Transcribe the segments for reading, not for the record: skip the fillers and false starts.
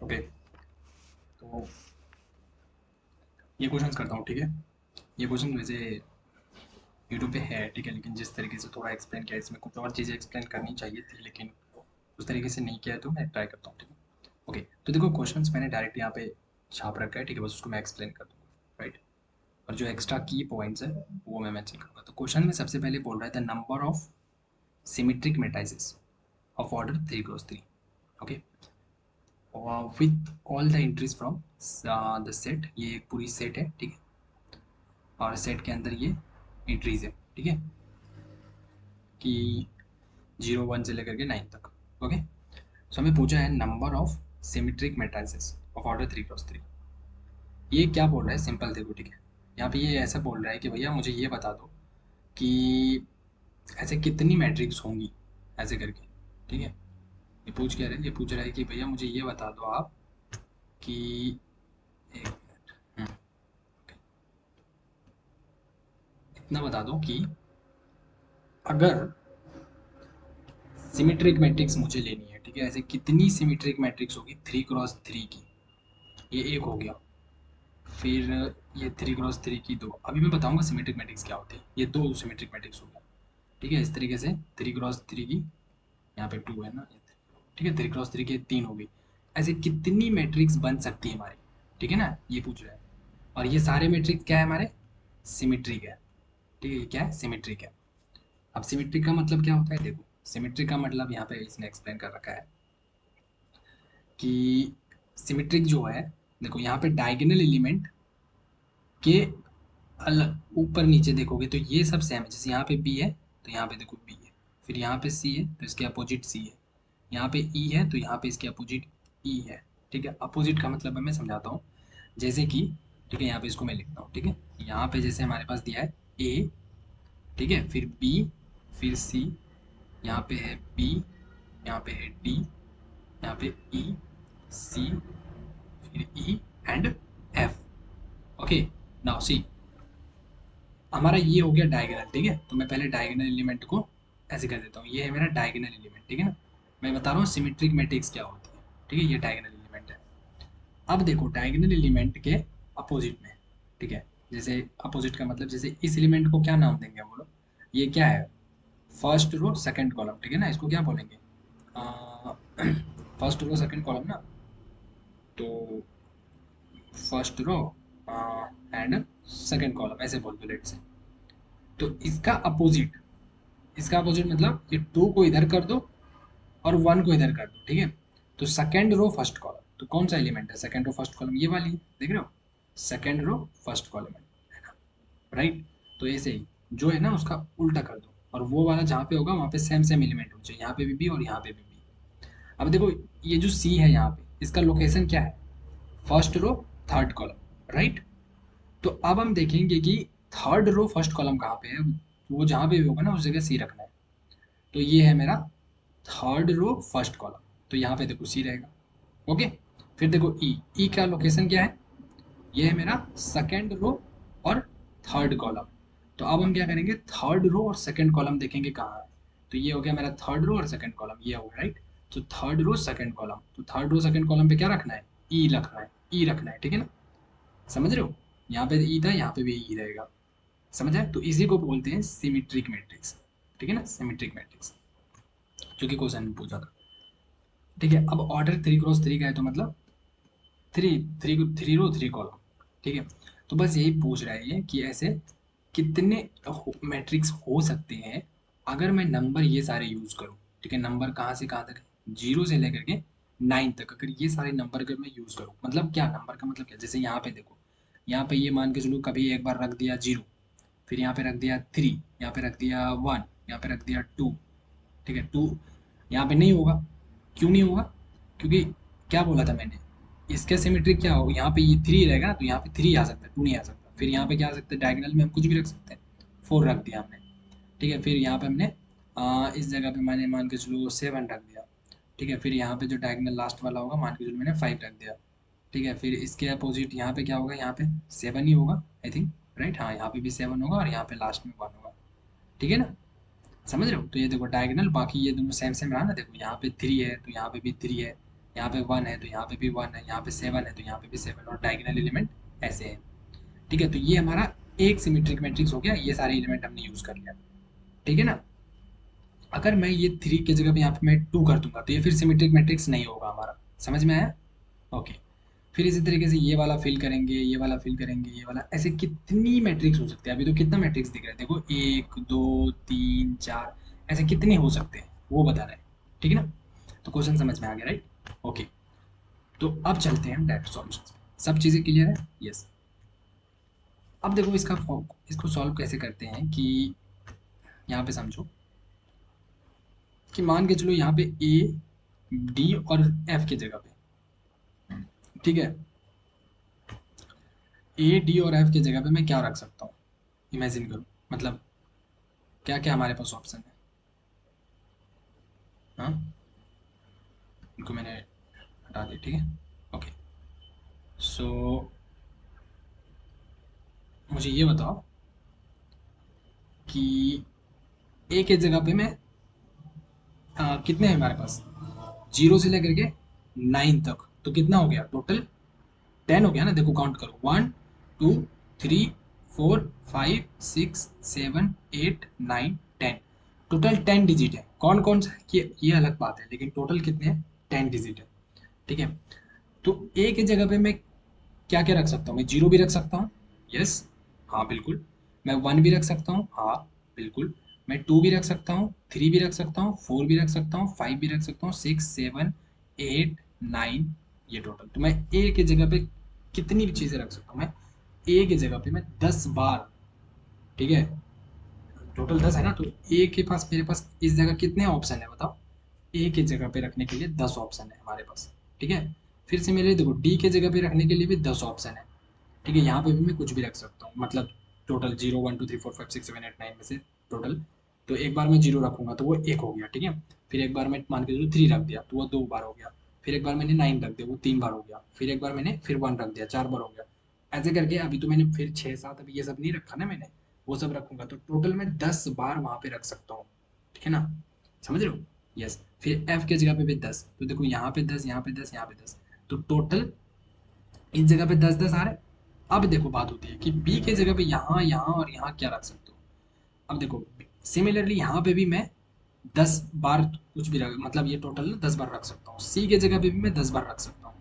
Okay, तो ये questions करता हूँ, ठीक है। ये क्वेश्चन वैसे यूट्यूब पे है, ठीक है, लेकिन जिस तरीके से थोड़ा एक्सप्लेन किया, इसमें कुछ और चीज़ें एक्सप्लेन करनी चाहिए थी, लेकिन उस तरीके से नहीं किया है, तो मैं ट्राई करता हूँ, ठीक है। ओके, तो देखो क्वेश्चंस मैंने डायरेक्ट यहाँ पे छाप रखा है, ठीक है, बस उसको मैं एक्सप्लेन कर दूँगा, राइट। और जो एक्स्ट्रा की पॉइंट्स है वो मैं मेंशन करूँगा। तो क्वेश्चन में सबसे पहले बोल रहा है the number of symmetric matrices of order 3 cross 3, okay, with all the entries from the set. ये एक पूरी सेट है, ठीक है, और सेट के अंदर ये एंट्रीज है, ठीक है, कि 0 1 से लेकर के 9 तक। ओके, सो हमें पूछा है number of symmetric matrices of order 3 cross 3। ये क्या बोल रहा है, सिंपल देखो, ठीक है। यहाँ पे ये ऐसा बोल रहा है कि भैया मुझे ये बता दो कि ऐसे कितनी मैट्रिक्स होंगी, ऐसे करके, ठीक है। ये पूछ क्या रहा है, ये पूछ रहा है कि भैया मुझे ये बता दो आप कि एक मिनट, इतना बता दो कि अगर सिमेट्रिक मैट्रिक्स मुझे लेनी है, ठीक है, ऐसे कितनी सिमेट्रिक मैट्रिक्स होगी 3 क्रॉस 3 की। ये एक हो गया। फिर ये 3 क्रॉस 3 की दो। अभी मैं बताऊंगा सिमेट्रिक मैट्रिक्स क्या होती है। ये दो सिमेट्रिक मैट्रिक्स हो गया, ठीक है, इस तरीके से 3 क्रॉस 3 की, यहाँ पे 2 है ना, ठीक है, 3 क्रॉस 3 की 3 हो गई। ऐसे कितनी मैट्रिक्स बन सकती है हमारी, ठीक है ना, ये पूछ रहा है। और ये सारे मैट्रिक्स क्या है हमारे, सिमेट्रिक है, ठीक है, ये क्या है, सिमेट्रिक है। अब सिमेट्रिक का मतलब क्या होता है, देखो सिमेट्रिक का मतलब यहाँ पे इसने एक्सप्लेन कर रखा है कि सिमेट्रिक जो है, देखो यहाँ पे डायगोनल एलिमेंट के अलग ऊपर नीचे देखोगे तो ये सब सेम है। जैसे यहाँ पे बी है तो यहाँ पे देखो बी है, फिर यहाँ पे सी है तो इसके अपोजिट सी है, यहाँ पे ई है तो यहाँ पे इसके अपोजिट ई है, ठीक है। अपोजिट का मतलब है, मैं समझाता हूँ। जैसे कि, ठीक है, यहाँ पे इसको मैं लिखता हूँ, ठीक है। यहाँ पे जैसे हमारे पास दिया है ए, ठीक है, फिर बी, फिर सी, यहाँ पे है बी, यहाँ पे है डी, यहाँ पे ई, सी, फिर E and F. Okay, now see, हमारा ये हो गया डायगोनल, ठीक है। तो मैं पहले डायगोनल एलिमेंट को ऐसे कर देता हूँ, ये है मेरा डायगोनल एलिमेंट, ठीक है ना। मैं बता रहा हूँ सिमेट्रिक मैट्रिक्स क्या होती है, ठीक है, ये डायगोनल एलिमेंट है। अब देखो डायगोनल एलिमेंट के अपोजिट में, ठीक है, जैसे अपोजिट का मतलब जैसे इस एलिमेंट को क्या नाम देंगे हम लोग, ये क्या है, फर्स्ट रो सेकंड कॉलम, ठीक है ना, इसको क्या बोलेंगे, फर्स्ट रो सेकंड कॉलम ना। तो first row and second column ऐसे बोल दो लेट से। तो इसका अपोजिट मतलब ये 2 को इधर कर दो और 1 को इधर कर दो, ठीक है। तो सेकंड रो फर्स्ट कॉलम, तो कौन सा एलिमेंट है सेकंड रो फर्स्ट कॉलम, ये वाली है, देख रहे हो, सेकंड रो फर्स्ट कॉलम है ना, राइट। तो ऐसे ही जो है ना उसका उल्टा कर दो, और वो वाला जहाँ पे होगा वहाँ पे सेम सेम एलिमेंट होना चाहिए, यहाँ पे भी बी और यहाँ पे भी बी। अब देखो ये जो सी है यहाँ पे, इसका लोकेशन क्या है, first row third column, right. तो अब हम देखेंगे कि थर्ड रो फर्स्ट कॉलम कहाँ पे है, वो जहाँ पे भी होगा ना उस जगह सी रखना है। तो ये है मेरा थर्ड रो फर्स्ट कॉलम, तो यहाँ पे देखो सी रहेगा, ओके। फिर देखो ई का लोकेशन क्या है, ये है मेरा सेकेंड रो और थर्ड कॉलम। तो अब हम क्या करेंगे, थर्ड रो और सेकेंड कॉलम देखेंगे कहाँ है। तो ये हो गया मेरा थर्ड रो और सेकेंड कॉलम, ये हो गया, राइट। तो थर्ड रो सेकेंड कॉलम, तो थर्ड रो सेकेंड कॉलम पे क्या रखना है, ई रखना है, ई रखना है, ठीक है ना, समझ रहे हो। यहाँ पे ई था, यहाँ पे भी ई रहेगा, समझ आए। तो इसी को बोलते हैं सिमेट्रिक मैट्रिक्स, ठीक है ना, सिमेट्रिक मैट्रिक्स, जो कि क्वेश्चन में पूछा था, ठीक है। अब ऑर्डर 3 क्रॉस 3 का है तो मतलब three three three row three column, ठीक है। तो बस यही पूछ रहा है ये कि ऐसे कितने मैट्रिक्स हो सकते हैं अगर मैं नंबर ये सारे यूज करूं, ठीक है। नंबर कहाँ से कहाँ तक, 0 से लेकर के 9 तक, अगर ये सारे नंबर अगर मैं यूज करूं, मतलब क्या, नंबर का मतलब क्या, जैसे यहाँ पे देखो, यहाँ पे ये मान के चलो कभी एक बार रख दिया 0, फिर यहाँ पे रख दिया 3, यहाँ पे रख दिया 1, यहाँ पे रख दिया 2, ठीक है। 2 यहाँ पे नहीं होगा, क्यों नहीं होगा, क्योंकि क्या बोला था मैंने, इसका सिमेट्रिक क्या होगा, यहाँ पे ये 3 रहेगा ना, तो यहाँ पे 3 आ सकता है, 2 नहीं आ सकता। फिर यहाँ पे क्या आ सकता है, डायगोनल में हम कुछ भी रख सकते हैं, 4 रख दिया हमने, ठीक है। फिर यहाँ पे हमने इस जगह पे मैंने मान के चलो 7 रख दिया, ठीक है। फिर यहाँ पे जो डायगोनल लास्ट वाला होगा मान के चलो मैंने 5 रख दिया, ठीक है। फिर इसके अपोजिट यहाँ पे क्या होगा, यहाँ पे 7 ही होगा आई थिंक, राइट, हाँ यहाँ पे भी 7 होगा और यहाँ पे लास्ट में 1 होगा, ठीक है ना, समझ रहे हो। तो ये देखो डायगोनल, बाकी ये दोनों सेम सेम रहा ना, देखो यहाँ पे 3 है तो यहाँ पे भी 3 है, यहाँ पे 1 है तो यहाँ पे भी 1 है, यहाँ पे 7 है तो यहाँ पे भी 7, और डायगोनल एलिमेंट ऐसे है। ठीक है, तो ये हमारा एक सिमेट्रिक मैट्रिक्स हो गया, ये सारे एलिमेंट हमने यूज कर लिया। ठीक है ना। अगर मैं ये 3 की जगह पे यहाँ पे मैं 2 कर दूंगा तो ये फिर सिमेट्रिक मैट्रिक्स नहीं होगा हमारा। समझ में आया? ओके। फिर इसी तरीके से ये वाला फिल करेंगे, ये वाला फिल करेंगे, ये वाला, ऐसे कितनी मैट्रिक्स हो सकते हैं। अभी तो कितना मैट्रिक्स दिख रहा है देखो, 1 2 3 4, ऐसे कितने हो सकते हैं वो बता रहे हैं। ठीक है ना। तो क्वेश्चन समझ में आ गया, राइट? ओके। तो अब चलते हैं डायरेक्ट सॉल्यूशन। सब चीज़ें क्लियर है? यस। अब देखो इसको सॉल्व कैसे करते हैं कि यहाँ पे समझो कि मान के चलो यहाँ पे ए डी और एफ की जगह पे, ठीक है, ए डी और एफ की जगह पे मैं क्या रख सकता हूँ? इमेजिन करो, मतलब क्या क्या हमारे पास ऑप्शन है। हाँ, इनको मैंने हटा दिया, ठीक है। ओके। सो मुझे ये बताओ कि ए के जगह पे मैं कितने हैं हमारे पास, 0 से लेकर के 9 तक, तो कितना हो गया टोटल? 10 हो गया ना। देखो काउंट करो, 1 2 3 4 5 6 7 8 9 10, टोटल 10 डिजिट है। कौन कौन सा है ये अलग बात है, लेकिन टोटल कितने हैं? 10 डिजिट है। ठीक है। तो ए की जगह पे मैं क्या क्या रख सकता हूँ? मैं 0 भी रख सकता हूँ, यस, हाँ बिल्कुल। मैं 1 भी रख सकता हूँ, हाँ बिल्कुल। मैं 2 भी रख सकता हूँ, 3 भी रख सकता हूँ, 4 भी रख सकता हूँ, 5 भी रख सकता हूँ, 6 7 8 9, ये टोटल। तो मैं ए की जगह पे कितनी भी चीज़ें रख सकता हूँ? मैं ए की जगह पे मैं 10 बार, ठीक है, टोटल 10 है ना। तो ए के पास, मेरे पास इस जगह कितने ऑप्शन है बताओ? ए की जगह पे रखने के लिए 10 ऑप्शन है हमारे पास। ठीक है। फिर से मेरे देखो डी के जगह पे रखने के लिए भी 10 ऑप्शन है। ठीक है, यहाँ पे भी मैं कुछ भी रख सकता हूँ, मतलब टोटल 0 1 2 3 4 5 6 7 8 9 में से टोटल। तो एक बार मैं 0 रखूंगा तो वो एक हो गया, ठीक है। फिर एक बार मैं मान के चलो 3 रख दिया तो वो 2 बार हो गया। फिर एक बार मैंने 9 रख दिया, वो 3 बार हो गया। फिर एक बार मैंने फिर 1 रख दिया, 4 बार हो गया। ऐसे करके अभी तो मैंने फिर 6 7 अभी ये सब नहीं रखा ना मैंने, वो सब रखूंगा तो टोटल मैं 10 बार वहां पे रख सकता हूँ। ठीक है ना। समझ रहे हो? यस। फिर एफ के जगह पे भी 10, तो देखो यहाँ पे 10, यहाँ पे 10, यहाँ पे 10, तो टोटल इस जगह पे 10 10 आ रहे हैं। अब देखो बात होती है कि बी के जगह पे यहाँ यहाँ और यहाँ क्या रख सकते हो। अब देखो सिमिलरली यहाँ पे भी मैं 10 बार कुछ भी रख, मतलब ये टोटल ना 10 बार रख सकता हूँ। सी के जगह पे भी मैं 10 बार रख सकता हूँ।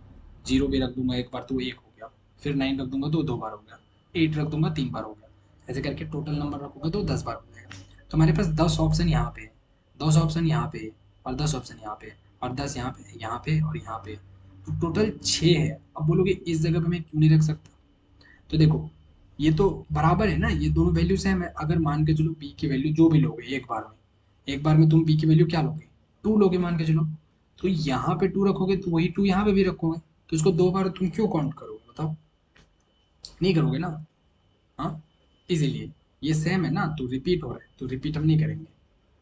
0 भी रख दूंगा एक बार तो वो एक हो गया। फिर 9 रख दूंगा तो 2 बार हो गया। 8 रख दूंगा 3 बार हो गया। ऐसे करके टोटल नंबर रखूंगा तो 10 बार हो जाएगा। तो हमारे पास 10 ऑप्शन यहाँ पे है, 10 ऑप्शन यहाँ पे है, और 10 ऑप्शन यहाँ पे है, और 10 यहाँ पे, यहाँ पे और यहाँ पे। तो टोटल 6 है। अब बोलोगे इस जगह पे मैं क्यों नहीं रख सकता? तो देखो ये तो बराबर है ना, ये दोनों वैल्यू सेम है। अगर मान के चलो बी की वैल्यू जो भी लोगे एक बार में, एक बार में तुम बी की वैल्यू क्या लोगे? 2 लोगे मान के चलो। तो यहाँ पे 2 रखोगे तो वही 2 यहाँ पे भी रखोगे। तो इसको 2 बार तुम क्यों काउंट करोगे बताओ? नहीं करोगे ना। हाँ, इसीलिए ये सेम है ना, तो रिपीट हो रहा है तो रिपीट हम नहीं करेंगे।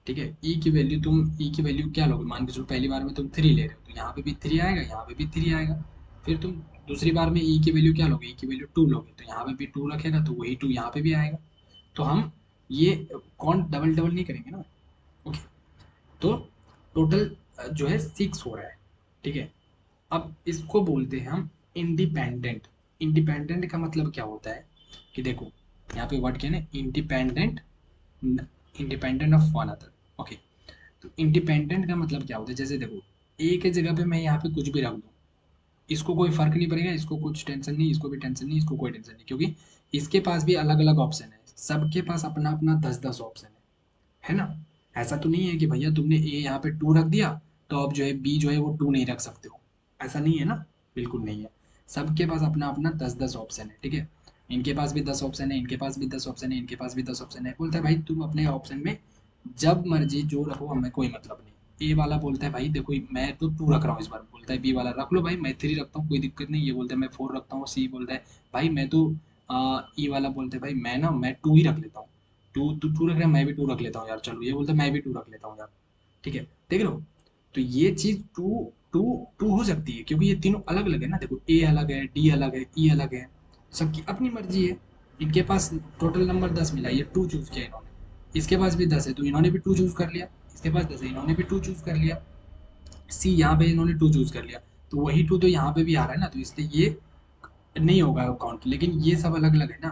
ठीक है। ई की वैल्यू, तुम ई की वैल्यू क्या लोगे? मान के चलो पहली बार में तुम 3 ले रहे हो तो यहाँ पे भी 3 आएगा, यहाँ पे भी 3 आएगा। फिर तुम दूसरी बार में ई की वैल्यू क्या लोगे? ई की वैल्यू 2 लोगे तो यहाँ पे भी 2 रखेगा तो वही 2 यहाँ पे भी आएगा। तो हम ये काउंट डबल डबल नहीं करेंगे ना। ओके। तो टोटल जो है 6 हो रहा है। ठीक है। अब इसको बोलते हैं हम इंडिपेंडेंट। इंडिपेंडेंट का मतलब क्या होता है कि देखो यहाँ पे वर्ड क्या है ना, independent, independent of one other. Okay. तो इंडिपेंडेंट का मतलब क्या होता है? जैसे देखो ए के जगह पे मैं यहाँ पे कुछ भी रख दूँ, इसको कोई फर्क नहीं पड़ेगा, इसको कुछ टेंशन नहीं, इसको भी टेंशन नहीं, इसको कोई टेंशन नहीं, क्योंकि इसके पास भी अलग अलग ऑप्शन है। सबके पास अपना अपना 10 10 ऑप्शन है ना। ऐसा तो नहीं है कि भैया तुमने ए यहाँ पे 2 रख दिया तो अब जो है बी जो है वो 2 नहीं रख सकते हो। ऐसा नहीं है ना, बिल्कुल नहीं है। सबके पास अपना अपना 10 10 ऑप्शन है। ठीक है। इनके पास भी 10 ऑप्शन है, इनके पास भी 10 ऑप्शन है, इनके पास भी 10 ऑप्शन है। बोलता है भाई तुम अपने ऑप्शन में जब मर्जी जो रखो, हमें कोई मतलब नहीं। ए वाला बोलता है भाई देखो मैं तो 2 रख रहा हूँ इस बार, बोलता है बी वाला रख लो भाई मैं 3 रखता हूँ कोई दिक्कत नहीं, ये बोलता है मैं 4 रखता हूँ। सी बोलता है भाई मैं तो ई वाला बोलता है भाई मैं 2 ही रख लेता हूँ। टू तू 2 रख रहा है, मैं भी 2 रख लेता हूँ यार, चलो। ये बोलता है मैं भी 2 रख लेता हूँ यार। ठीक है। देख रहे हो? तो ये चीज टू टू टू हो सकती है क्योंकि ये तीनों अलग अलग है ना। देखो ए अलग है, डी अलग है, ई अलग है, सबकी अपनी मर्जी है। इनके पास टोटल नंबर 10 मिला, ये 2 चूज किया इन्होंने। इसके पास भी 10 है तो इन्होंने भी 2 चूज कर लिया। इसके पास 10 है, इन्होंने भी 2 चूज कर लिया। सी यहाँ पे इन्होंने 2 चूज कर लिया। तो वही टू तो यहाँ पे भी आ रहा है ना, तो इसलिए ये नहीं होगा काउंट, लेकिन ये सब अलग अलग है ना,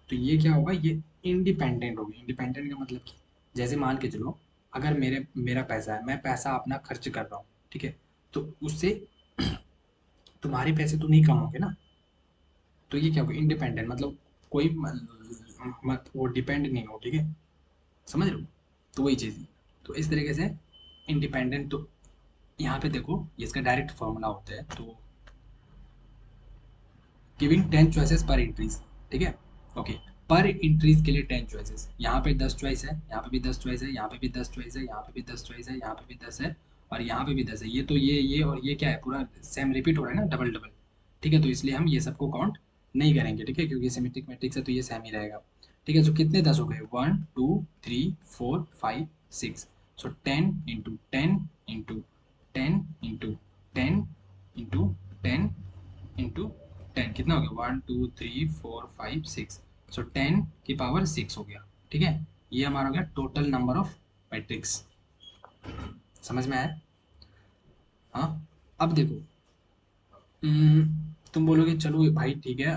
तो ये क्या होगा, ये इंडिपेंडेंट होगी। इंडिपेंडेंट का मतलब कि जैसे मान के चलो, अगर मेरा पैसा है, मैं पैसा अपना खर्च कर रहा हूँ, ठीक है, तो उससे तुम्हारे पैसे तो नहीं कम होंगे ना, तो ये क्या होगा, इंडिपेंडेंट मतलब कोई मत वो डिपेंड नहीं हो, ठीक है, समझ रहे हो, तो वही चीज़। तो इस तरीके से इंडिपेंडेंट, तो यहाँ पे देखो ये इसका डायरेक्ट फॉर्मूला होता है, तो गिविंग 10 चॉइसेस पर इंट्रीज, ठीक है, ओके, पर इंट्रीज के लिए 10 चॉइसेस, यहाँ पे 10 चॉइस है, यहाँ पे भी 10 चॉइस है, यहाँ पे भी 10 चॉइस है, यहाँ पे भी 10 चॉइस है, यहाँ पे भी 10 है, और यहाँ पे भी 10 है, ये तो ये और ये क्या है, पूरा सेम रिपीट हो रहा है ना, डबल डबल, ठीक है, तो इसलिए हम ये सबको काउंट नहीं करेंगे, ठीक है, क्योंकि सिमेट्रिक मैट्रिक्स है तो ये सेम ही रहेगा, ठीक है। तो कितने 10 हो गए, 1 2 3 4 5 6, सो 10 इंटू 10 इंटू 10 इंटू 10 इंटू 10 कितना हो गया, 1 2 3 4 5 6, सो 10 की पावर 6 हो गया, ठीक है, ये हमारा हो गया टोटल नंबर ऑफ मैट्रिक्स। समझ में आया? हाँ, अब देखो, तुम बोलोगे चलो भाई ठीक है,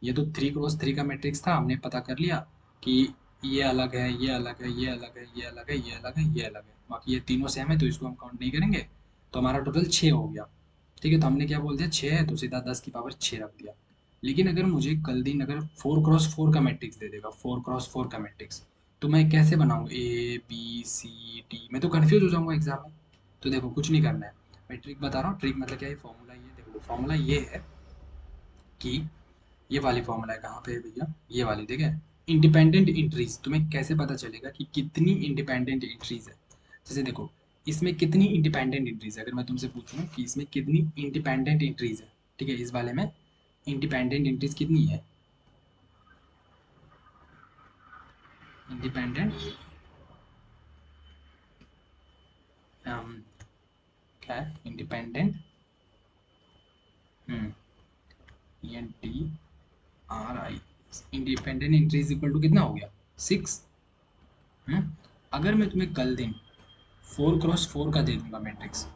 ये तो 3 क्रॉस 3 का मैट्रिक्स था, हमने पता कर लिया कि ये अलग है, ये अलग है, ये अलग है, ये अलग है, ये अलग है, ये अलग है, बाकी ये तीनों सेम है तो इसको हम काउंट नहीं करेंगे, तो हमारा टोटल 6 हो गया, ठीक है, तो हमने क्या बोल दिया, 6 है तो सीधा 10 की पावर 6 रख दिया। लेकिन अगर मुझे कल दिन अगर 4 क्रॉस 4 का मैट्रिक्स दे देगा, 4 क्रॉस 4 का मैट्रिक्स, तो मैं कैसे बनाऊंगा, A B C D, मैं तो कन्फ्यूज हो जाऊंगा एग्जाम में। तो देखो कुछ नहीं करना है, मैं ट्रिक बता रहा हूँ, ट्रिक मतलब क्या है, फॉर्मूला ये देखो, फॉर्मूला ये है कि ये वाली फॉर्मूला है, कहाँ पे है भैया, ये वाली, ठीक है, इंडिपेंडेंट इंट्रीज, तुम्हें कैसे पता चलेगा कि कितनी इंडिपेंडेंट इंट्रीज है, जैसे देखो इसमें कितनी इंडिपेंडेंट इंट्रीज है, अगर मैं तुमसे पूछूं कि इसमें कितनी इंडिपेंडेंट इंट्रीज है, ठीक है, इस वाले में इंडिपेंडेंट इंट्रीज कितनी है, इंडिपेंडेंट क्या है, independent, INTRI, independent entries equal to कितना हो गया, 6। अगर मैं तुम्हें कल दिन 4 क्रॉस 4 का दे दूंगा मैट्रिक्स,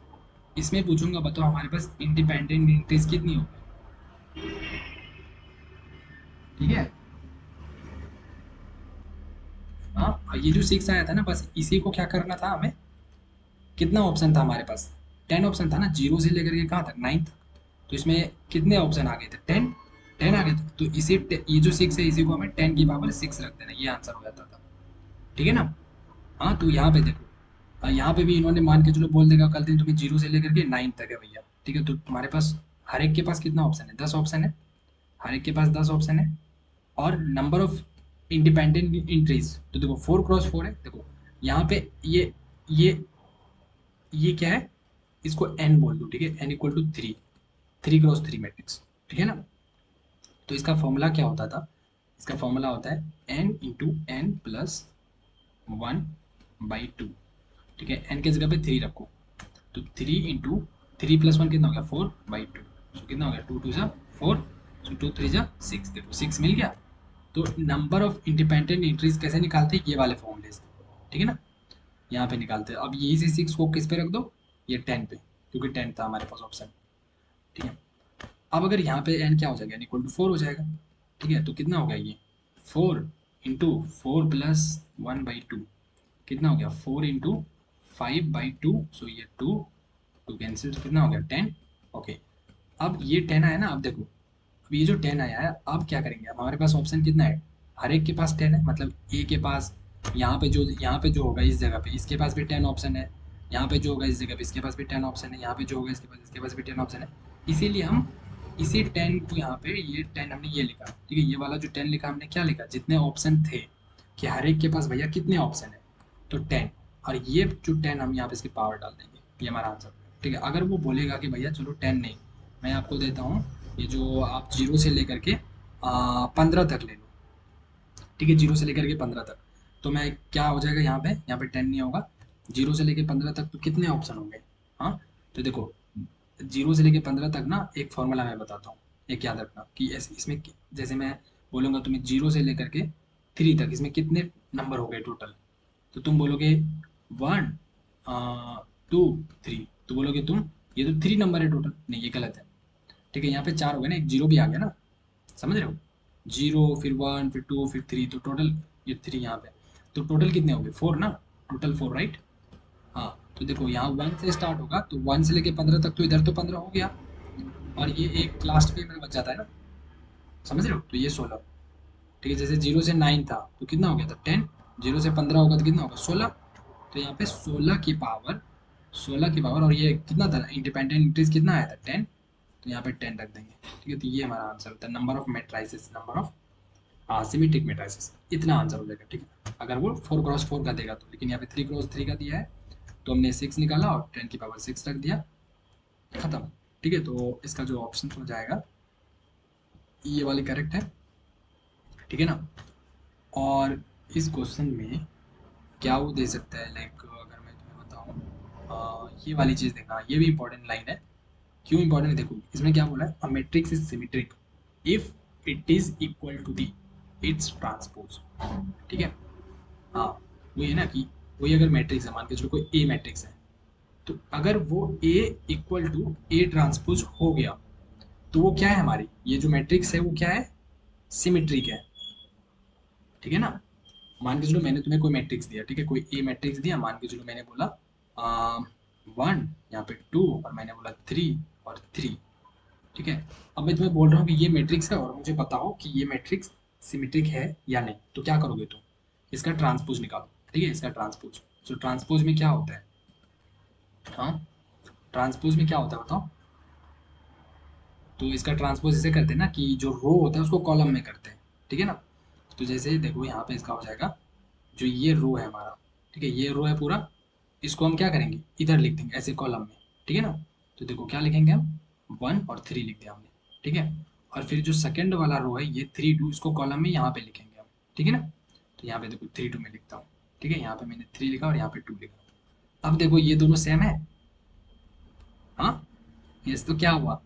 इसमें पूछूंगा बताओ हमारे पास इंडिपेंडेंट इंट्रीज कितनी होगी, ठीक है, हाँ, और ये जो 6 आया था ना, बस इसी को क्या करना था हमें, कितना ऑप्शन था हमारे पास, 10 ऑप्शन था ना, जीरो से लेकर के कहाँ तक, 9 तक, तो इसमें कितने ऑप्शन आ गए थे, 10, 10 आ गए थे, तो ये जो 6 है इसी को हमें 10 की पावर 6 रख देना, ये आंसर हो जाता था, ठीक है ना। हाँ, तो यहाँ पे देखो, यहाँ पे भी इन्होंने मान के चलो बोल देगा कल दिन तुम्हें जीरो से लेकर के 9 तक है भैया, ठीक है, तो तुम्हारे पास हर एक के पास कितना ऑप्शन है, 10 ऑप्शन है, हर एक के पास 10 ऑप्शन है, और नंबर ऑफ इंडिपेंडेंट इंट्रीज, तो देखो 4 क्रॉस 4 है, देखो यहाँ पे ये ये क्या है, इसको n बोल दो, ठीक है, n इक्वल टू 3 मैट्रिक्स, ठीक है ना। तो इसका फॉर्मूला क्या होता था, इसका फॉर्मूला होता है n × n+1/2, ठीक है, n की जगह पे 3 रखो, तो 3 × 3 + 1 कितना हो गया, 4/2, सो कितना हो गया, 2 2 ज़ा 4, सो 2 3 ज़ा 6, देखो 6 मिल गया। तो नंबर ऑफ इंडिपेंडेंट एंट्रीज कैसे निकालते हैं, ये वाले फॉर्मूले से, ठीक है ना, यहाँ पे निकालते हैं। अब यही से 6 को किस पे रख दो, ये 10 पे, क्योंकि 10 था हमारे पास ऑप्शन, ठीक है। अब अगर यहाँ पे n क्या हो जाएगा, n इक्वल टू 4 हो जाएगा, ठीक है, तो कितना हो गया ये, 4 × 4 + 1/2 कितना हो गया, 4 × 5/2, सो ये 2 2 कैंसिल, तो कितना हो गया, 10, ओके। अब ये 10 आया ना, अब देखो, अब ये जो 10 आया है, अब क्या करेंगे, अब हमारे पास ऑप्शन कितना है, हर एक के पास 10 है, मतलब ए के पास, यहाँ पे जो होगा इस जगह पे इसके पास भी 10 ऑप्शन है, यहाँ पे जो होगा इस जगह पे इसके पास भी 10 ऑप्शन है, यहाँ पे जो होगा इसके पास भी 10 ऑप्शन है, इसीलिए हम इसी 10 को यहाँ पे, ये 10 हमने ये लिखा, ठीक है, ये वाला जो 10 लिखा हमने क्या लिखा, जितने ऑप्शन थे, कि हर एक के पास भैया कितने ऑप्शन है, तो 10, और ये जो 10 हम यहाँ पे इसकी पावर डाल देंगे, ये हमारा आंसर, ठीक है। अगर वो बोलेगा कि भैया चलो 10 नहीं, मैं आपको देता हूँ, ये जो आप जीरो से लेकर के 15 तक ले लो, ठीक है, जीरो से लेकर के 15 तक, तो मैं क्या हो जाएगा, यहाँ पे 10 नहीं होगा, जीरो से लेकर 15 तक तो कितने ऑप्शन होंगे, हाँ, तो देखो जीरो से लेकर 15 तक ना, एक फॉर्मूला मैं बताता हूँ, एक याद रखना कि इसमें जैसे मैं बोलूँगा तुम्हें जीरो से लेकर के 3 तक, इसमें कितने नंबर हो गए टोटल, तो तुम बोलोगे 1 2 3, तो बोलोगे तुम ये तो 3 नंबर है टोटल, नहीं ये गलत है। ठीक है, यहाँ पे 4 हो गए ना, एक जीरो भी आ गया ना, समझ रहे हो? जीरो, फिर 1, फिर 2, फिर 3, तो टोटल ये 3 यहाँ पे, तो टोटल कितने हो गए? 4 ना, टोटल 4, राइट? हाँ, तो देखो यहाँ 1 से स्टार्ट होगा, तो 1 से लेके 15 तक, तो इधर तो 15 हो गया, और ये एक लास्ट पे मेरा बच जाता है ना, समझ रहे हो? तो ये 16। ठीक है, जैसे 0 से 9 था तो कितना हो गया था? 10। 0 से 15 होगा तो कितना होगा? 16। तो यहाँ पे 16 की पावर, और ये कितना था? इंडिपेंडेंट इंक्रीज कितना आया था? 10। तो यहाँ पे 10 रख देंगे। ठीक है, तो ये हमारा आंसर होता है, number of matrices, number of symmetric matrices, इतना आंसर हो जाएगा। ठीक है, अगर वो 4x4 का देगा तो, लेकिन यहाँ पे 3x3 का दिया है, तो हमने 6 निकाला और 10 की पावर 6 रख दिया, खत्म। ठीक है, तो इसका जो ऑप्शन हो जाएगा ये वाली करेक्ट है। ठीक है ना? और इस क्वेश्चन में क्या वो दे सकता है, लाइक अगर मैं तुम्हें बताऊं, ये वाली चीज़ देखना, ये भी इंपॉर्टेंट लाइन है। क्यों इंपॉर्टेंट है देखो, इसमें क्या बोला है? A matrix is symmetric if it is equal to the its transpose. ठीक है, हाँ, वही है ना कि वही अगर मैट्रिक्स है, मान के चलो कोई ए मैट्रिक्स है, तो अगर वो ए इक्वल टू ए ट्रांसपोज हो गया, तो वो क्या है? हमारी ये जो मैट्रिक्स है वो क्या है? सिमेट्रिक है। ठीक है ना? मान के चलो मैंने तुम्हें कोई मैट्रिक्स दिया, ठीक है, कोई ए मैट्रिक्स दिया, मान के चलो मैंने बोला 1, यहाँ पे 2, और मैंने बोला 3 और 3। ठीक है, अब मैं तुम्हें बोल रहा हूँ कि ये मैट्रिक्स है और मुझे बताओ कि ये मैट्रिक्स सिमेट्रिक है या नहीं, तो क्या करोगे तुम? इसका ट्रांसपोज निकालो। ठीक है, इसका ट्रांसपोज, तो ट्रांसपोज में क्या होता है? हाँ, ट्रांसपोज में क्या होता है बताओ? तो इसका ट्रांसपोज इसे करते हैं ना कि जो रो होता है उसको कॉलम में करते हैं। ठीक है ना? तो जैसे देखो यहाँ पे इसका हो जाएगा, जो ये रो है हमारा, ठीक है, ये रो है पूरा, इसको हम क्या करेंगे? इधर लिख देंगे ऐसे कॉलम में। ठीक है ना? तो देखो क्या लिखेंगे हम? 1 और 3 लिख दिया हमने। ठीक है, और फिर जो सेकंड वाला रो है ये 3 2, इसको कॉलम में यहाँ पे लिखेंगे हम। ठीक है ना? तो यहाँ पे देखो 3 2 में लिखता हूँ। ठीक है, यहाँ पे मैंने 3 लिखा और यहाँ पे 2 लिखा। अब देखो ये दोनों सेम है। हाँ, ये तो क्या हुआ?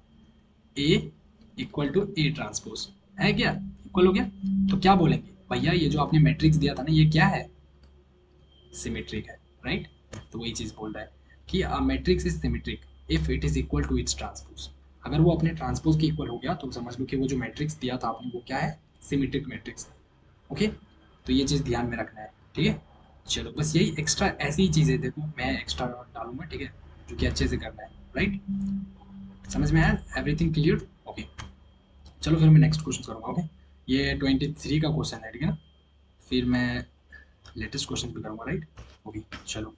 ए इक्वल टू ए ट्रांसपोज है क्या? इक्वल हो गया। तो क्या बोलेंगे भैया, ये जो आपने मैट्रिक्स दिया था ना, ये क्या है? सिमेट्रिक है, राइट? तो वही चीज बोल रहा है कि a matrix is symmetric if it is equal to its transpose. अगर वो अपने ट्रांसपोज के इक्वल हो गया तो समझ लो कि वो जो मैट्रिक्स दिया था आपने वो क्या है? Symmetric matrix. ओके, तो ये चीज ध्यान में रखना है। ठीक है, चलो बस यही एक्स्ट्रा ऐसी ही चीजें देखो मैं एक्स्ट्रा डालूंगा। ठीक है, जो कि अच्छे से करना है, राइट? समझ में आया? Everything clear? ओके, चलो फिर मैं नेक्स्ट क्वेश्चन करूँगा। ओके, ये 23 का क्वेश्चन है, ठीक है ना? फिर मैं लेटेस्ट क्वेश्चन भी करूँगा, राइट? ओके, चलो।